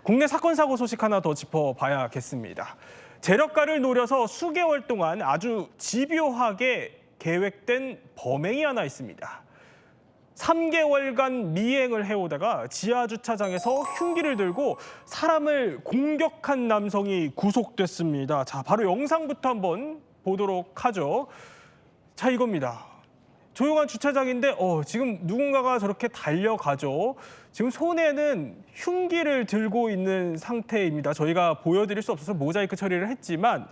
국내 사건 사고 소식 하나 더 짚어봐야겠습니다. 재력가를 노려서 수개월 동안 아주 집요하게 계획된 범행이 하나 있습니다. 3개월간 미행을 해오다가 지하주차장에서 흉기를 들고 사람을 공격한 남성이 구속됐습니다. 자, 바로 영상부터 한번 보도록 하죠. 자, 이겁니다. 조용한 주차장인데 지금 누군가가 저렇게 달려가죠. 지금 손에는 흉기를 들고 있는 상태입니다. 저희가 보여드릴 수 없어서 모자이크 처리를 했지만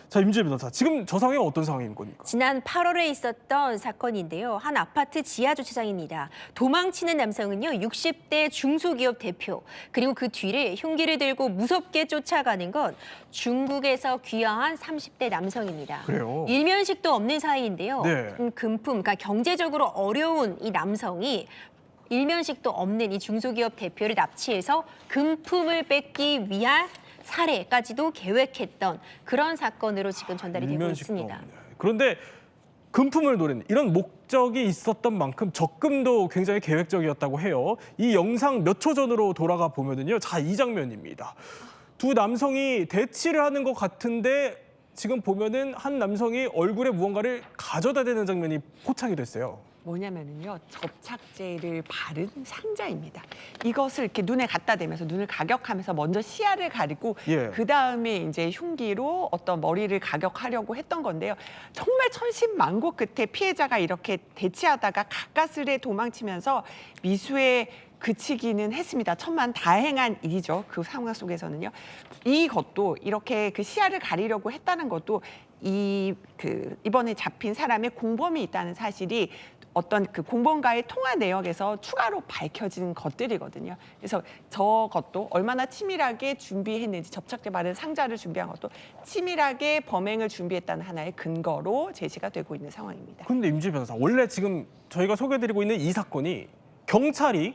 자, 임지혜 변호사, 지금 저 상황은 어떤 상황인 겁니까? 지난 8월에 있었던 사건인데요. 한 아파트 지하 주차장입니다. 도망치는 남성은요, 60대 중소기업 대표, 그리고 그 뒤를 흉기를 들고 무섭게 쫓아가는 건 중국에서 귀화한 30대 남성입니다. 그래요? 일면식도 없는 사이인데요. 네. 금품, 그러니까 경제적으로 어려운 이 남성이 일면식도 없는 이 중소기업 대표를 납치해서 금품을 뺏기 위한 살해까지도 계획했던 그런 사건으로 지금 전달이 되고 일면식도 있습니다. 없네. 그런데 금품을 노리는 이런 목적이 있었던 만큼 접근도 굉장히 계획적이었다고 해요. 이 영상 몇 초 전으로 돌아가 보면은요. 자, 이 장면입니다. 두 남성이 대치를 하는 것 같은데 지금 보면은 한 남성이 얼굴에 무언가를 가져다 대는 장면이 포착이 됐어요. 뭐냐면은요, 접착제를 바른 상자입니다. 이것을 이렇게 눈에 갖다 대면서 눈을 가격하면서 먼저 시야를 가리고 예. 그 다음에 이제 흉기로 어떤 머리를 가격하려고 했던 건데요. 정말 천신만고 끝에 피해자가 이렇게 대치하다가 가까스레 도망치면서 미수에 그치기는 했습니다. 천만다행한 일이죠. 그 상황 속에서는요. 이것도 이렇게 그 시야를 가리려고 했다는 것도 이번에 잡힌 사람의 공범이 있다는 사실이 어떤 그 공범과의 통화 내역에서 추가로 밝혀진 것들이거든요. 그래서 저것도 얼마나 치밀하게 준비했는지, 접착제 바른 상자를 준비한 것도 치밀하게 범행을 준비했다는 하나의 근거로 제시가 되고 있는 상황입니다. 그런데 임지혜 변호사, 원래 지금 저희가 소개해드리고 있는 이 사건이 경찰이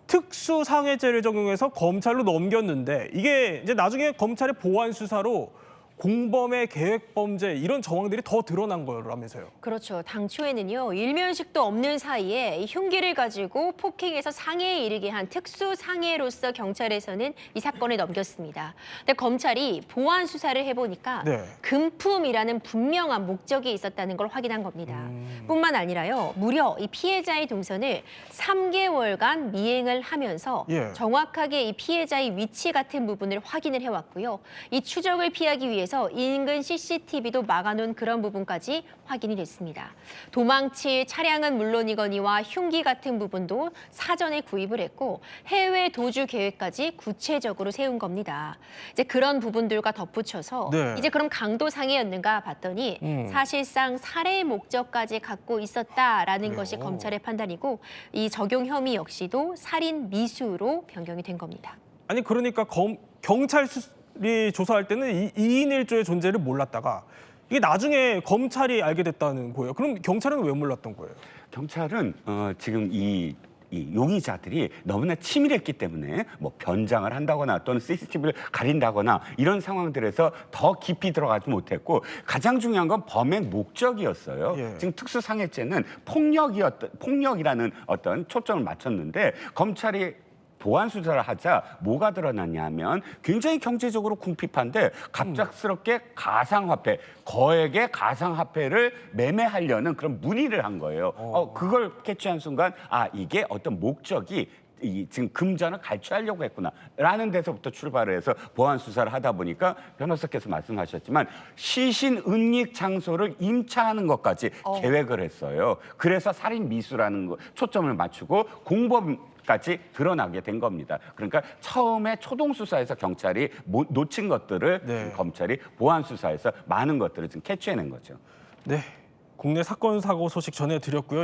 특수상해죄를 적용해서 검찰로 넘겼는데 이게 이제 나중에 검찰의 보완 수사로 공범의 계획 범죄 이런 정황들이 더 드러난 거라면서요. 그렇죠. 당초에는요, 일면식도 없는 사이에 이 흉기를 가지고 폭행해서 상해에 이르게 한 특수 상해로서 경찰에서는 이 사건을 넘겼습니다. 근데 검찰이 보완 수사를 해보니까 네. 금품이라는 분명한 목적이 있었다는 걸 확인한 겁니다. 뿐만 아니라요, 무려 이 피해자의 동선을 3개월간 미행을 하면서 예. 정확하게 이 피해자의 위치 같은 부분을 확인을 해왔고요. 이 추적을 피하기 위해서 인근 CCTV도 막아놓은 그런 부분까지 확인이 됐습니다. 도망칠 차량은 물론이거니와 흉기 같은 부분도 사전에 구입을 했고 해외 도주 계획까지 구체적으로 세운 겁니다. 이제 그런 부분들과 덧붙여서 네. 이제 그럼 강도 상해였는가 봤더니 사실상 살해 목적까지 갖고 있었다라는 것이 그래요? 검찰의 판단이고 이 적용 혐의 역시도 살인 미수로 변경이 된 겁니다. 아니 그러니까 경찰이 조사할 때는 2인 1조의 존재를 몰랐다가 이게 나중에 검찰이 알게 됐다는 거예요. 그럼 경찰은 왜 몰랐던 거예요? 경찰은 지금 이 용의자들이 너무나 치밀했기 때문에 뭐 변장을 한다거나 또는 CCTV를 가린다거나 이런 상황들에서 더 깊이 들어가지 못했고 가장 중요한 건 범행 목적이었어요. 예. 지금 특수상해죄는 폭력이라는 어떤 초점을 맞췄는데 검찰이 보완 수사를 하자 뭐가 드러났냐면 굉장히 경제적으로 궁핍한데 갑작스럽게 가상화폐, 거액의 가상화폐를 매매하려는 그런 문의를 한 거예요. 그걸 캐치한 순간 이게 어떤 목적이 지금 금전을 갈취하려고 했구나라는 데서부터 출발을 해서 보완 수사를 하다 보니까 변호사께서 말씀하셨지만 시신은닉 장소를 임차하는 것까지 계획을 했어요. 그래서 살인 미수라는 거 초점을 맞추고 공범까지 드러나게 된 겁니다. 그러니까 처음에 초동 수사에서 경찰이 놓친 것들을 네. 검찰이 보완 수사에서 많은 것들을 지금 캐치해낸 거죠. 네, 국내 사건 사고 소식 전해드렸고요.